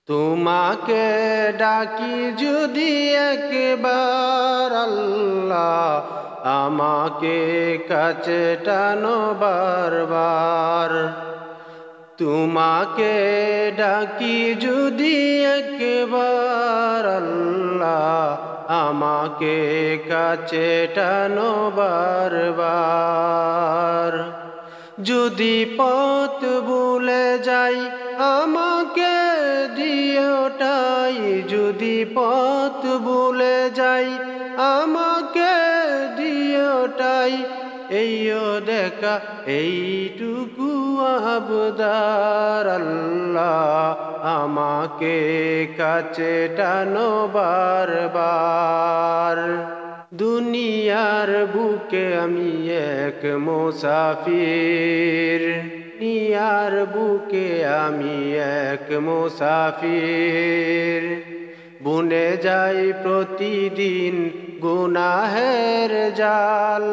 তোমাকে ডাকি যদি একবার আল্লাহ, আমাকে কাছে টানো বারবার। তোমাকে ডাকি যদি একবার আল্লাহ, আমাকে কাছে টানো বারবার। যদি পথ ভুলে যাই আমাকে দিওটাই, যদি পথ ভুলে যাই আমাকে দিওটাই। এইও দেখা এইটুকু আবদার আল্লাহ, আমাকে কাছে টানো বারবার। দুনিয়ার বুকে আমি এক মুসাফির, দুনিয়ার বুকে আমি এক মুসাফির। বুনে যাই প্রতিদিন গুনাহের জাল।